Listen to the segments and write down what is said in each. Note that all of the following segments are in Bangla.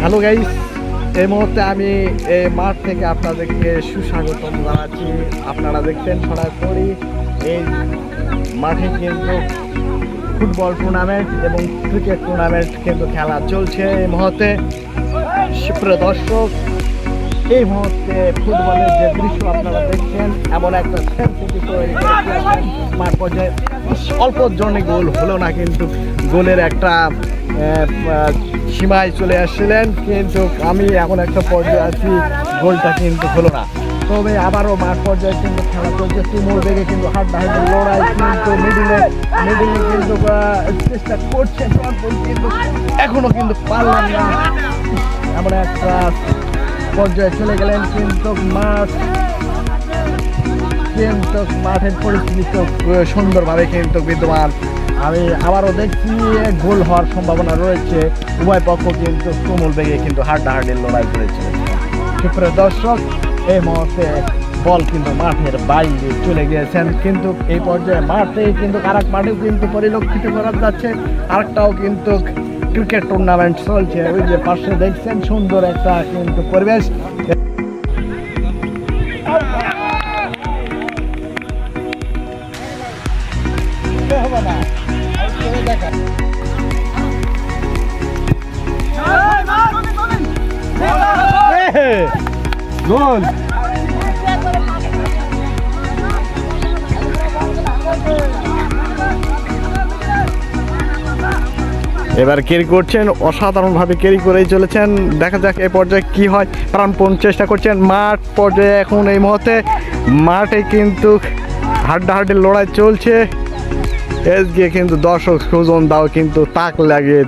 হ্যালো গাইস, এই মুহূর্তে আমি এই মাঠ থেকে আপনাদেরকে সুস্বাগতম জানাচ্ছি। আপনারা দেখছেন সরাসরি এই মাঠে কিন্তু ফুটবল টুর্নামেন্ট এবং ক্রিকেট টুর্নামেন্ট কিন্তু খেলা চলছে এই মুহূর্তে। সুপ্রিয় দর্শক, এই মুহূর্তে ফুটবলের যে দৃশ্য আপনারা দেখছেন, এমন একটা মাঠ পর্যায়ে অল্প জনে গোল হলো না, কিন্তু গোলের একটা সীমায় চলে আসছিলেন, কিন্তু আমি এমন একটা পর্যায়ে আছি গোলটা কিন্তু হলো না। তবে আবারও মাঠ পর্যায়ে কিন্তু খেলা চলছে, তুমুল বেগে কিন্তু হাড্ডাহাড্ডি লড়াই, কিন্তু মিডিলে কিন্তু চেষ্টা করছেন কিন্তু এখনো কিন্তু পারলেন না। এমন একটা পর্যায়ে চলে গেলেন, কিন্তু মাঠের পরিস্থিতি তো সুন্দরভাবে কিন্তু বিদ্যমান। আমি আবারও দেখছি গোল হওয়ার সম্ভাবনা রয়েছে। উভয় পক্ষ কিন্তু তুমুল বেগে কিন্তু হাড্ডাহাড্ডির লড়াই করেছে। সুপ্রিয় দর্শক, এই মুহূর্তে বল কিন্তু মাঠের বাইরে চলে গিয়েছেন, কিন্তু এই পর্যায়ে মাঠে কিন্তু আরেক মাঠেও কিন্তু পরিলক্ষিত করা যাচ্ছে। আরেকটাও কিন্তু ক্রিকেট টুর্নামেন্ট চলছে। ওই যে পাশে দেখছেন সুন্দর একটা কিন্তু পরিবেশ। গোল এবার ক্যারি করছেন, অসাধারণভাবে ক্যারি করেই চলেছেন। দেখা যাক এ পর্যায়ে কি হয়। প্রাণপণ চেষ্টা করছেন মাঠ পর্যায়ে। এখন এই মুহূর্তে মাঠে কিন্তু হাড্ডাহাড্ডির লড়াই চলছে। গিয়ে কিন্তু দর্শক সুজন দাও কিন্তু তাক লাগিয়ে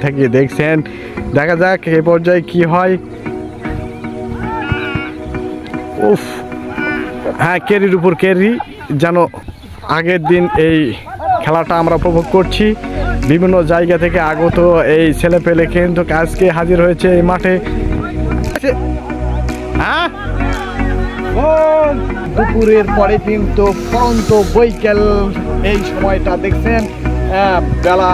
তাকিয়ে দেখছেন। দেখা যাক এ পর্যায়ে কি হয়। উফ, হ্যাঁ, ক্যারির উপর ক্যারি। যেন আগের দিন এই খেলাটা আমরা উপভোগ করছি। বিভিন্ন জায়গা থেকে আগত এই ছেলে পেলে কিন্তু আজকে হাজির হয়েছে এই মাঠে। হ্যাঁ, দুপুরের পরে কিন্তু পরন্ত বৈকাল এই সময়টা দেখছেন, বেলা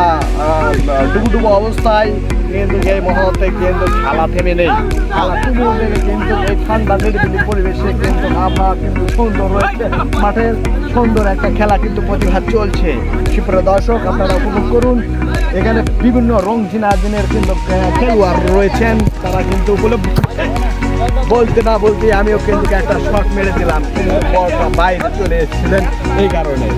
ডুবুডুবু অবস্থায়, কিন্তু এই মুহূর্তে কিন্তু খেলা থেমে নেই। খেলা তুমুল বেগে কিন্তু এই ঠান্ডা নিরিবিলি পরিবেশে কিন্তু আবহাওয়া কিন্তু সুন্দর রয়েছে। মাঠের সুন্দর একটা খেলা কিন্তু প্রতিভা চলছে। সুপ্রিয় দর্শক, আপনারা উপভোগ করুন। এখানে বিভিন্ন রঙিনের কিন্তু খেলোয়াড় রয়েছেন, তারা কিন্তু বলতে না বলতে আমিও কিন্তু একটা শট মেরে দিলাম, বাইরে চলে এসেছিলেন এই কারণে।